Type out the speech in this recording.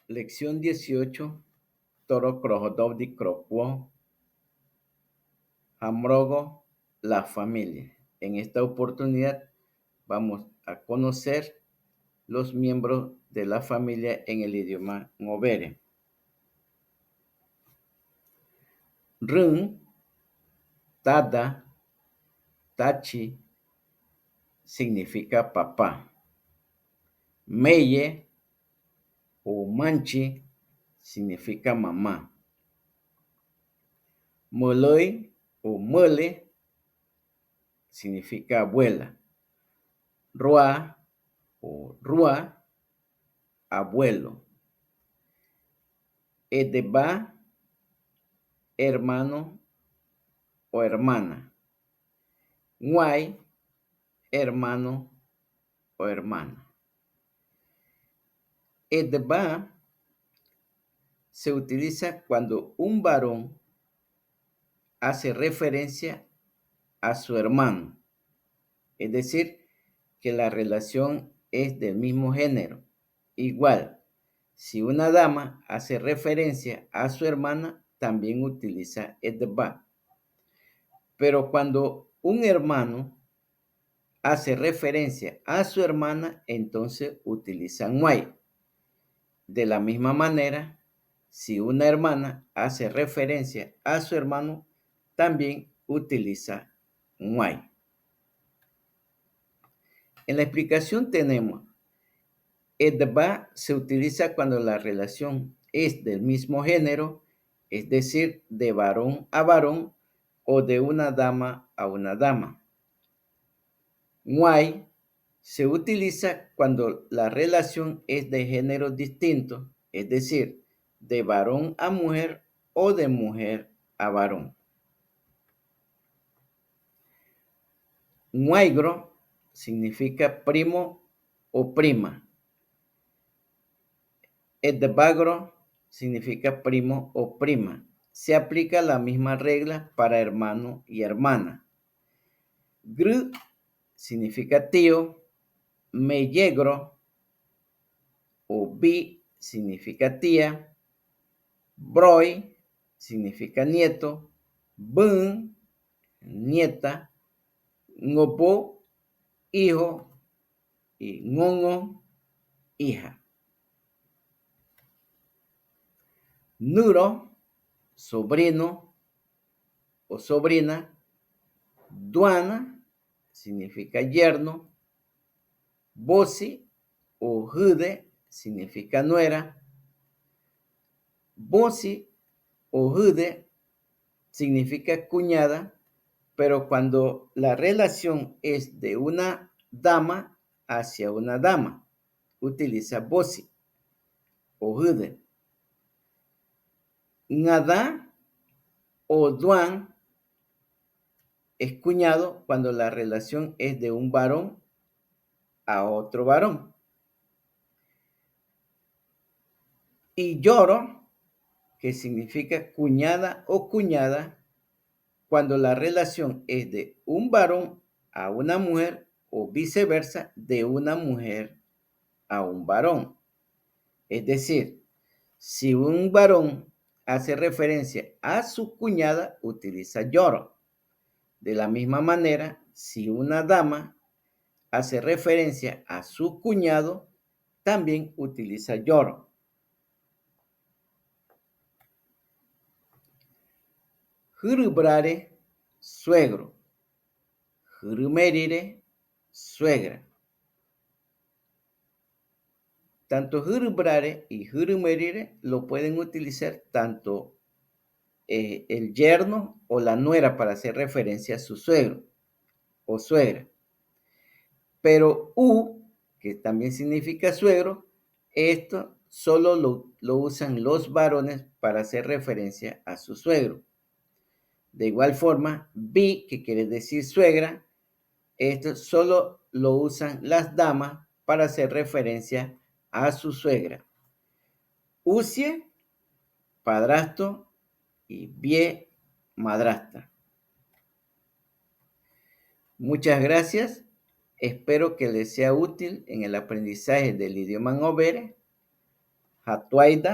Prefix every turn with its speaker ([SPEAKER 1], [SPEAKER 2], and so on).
[SPEAKER 1] Lección 18. Toro Krohodovdi Kropwo, Hamrogo, la familia. En esta oportunidad vamos a conocer los miembros de la familia en el idioma Ngovere. Run, Tada, Tachi significa papá. Meye o Manchi significa mamá. Muloi o Mule significa abuela. Rua o Rua, abuelo. Edeba, hermano o hermana. Nguay, hermano o hermana. Edeba se utiliza cuando un varón hace referencia a su hermano, es decir, que la relación es del mismo género. Igual, si una dama hace referencia a su hermana, también utiliza edeba. Pero cuando un hermano hace referencia a su hermana, entonces utiliza nguay. De la misma manera, si una hermana hace referencia a su hermano, también utiliza nguay. En la explicación tenemos, edba se utiliza cuando la relación es del mismo género, es decir, de varón a varón o de una dama a una dama. Nguay se utiliza cuando la relación es de géneros distintos, es decir, de varón a mujer o de mujer a varón. Nguaygro significa primo o prima. Edbagro significa primo o prima. Se aplica la misma regla para hermano y hermana. Gr significa tío. Meyegro o bi significa tía. Broy significa nieto. Bun, nieta. Ngopo, hijo. Y ngongo, hija. Nuro, sobrino o sobrina. Duana significa yerno. Bosi o jude significa nuera. Bosi o jude significa cuñada, pero cuando la relación es de una dama hacia una dama, utiliza bosi o jude. Ngada o duan es cuñado cuando la relación es de un varón a otro varón. Y lloro, que significa cuñada o cuñada, cuando la relación es de un varón a una mujer o viceversa, de una mujer a un varón. Es decir, si un varón hace referencia a su cuñada, utiliza lloro. De la misma manera, si una dama hace referencia a su cuñado, también utiliza lloro. Jurubrare, suegro. Jurumerire, suegra. Tanto jurubrare y jurumerire lo pueden utilizar tanto el yerno o la nuera para hacer referencia a su suegro o suegra. Pero u, que también significa suegro, esto solo lo usan los varones para hacer referencia a su suegro. De igual forma, bi, que quiere decir suegra, esto solo lo usan las damas para hacer referencia a su suegra. Usie, padrastro, y bie, madrastra. Muchas gracias. Espero que les sea útil en el aprendizaje del idioma Ngovere. Hatuaida,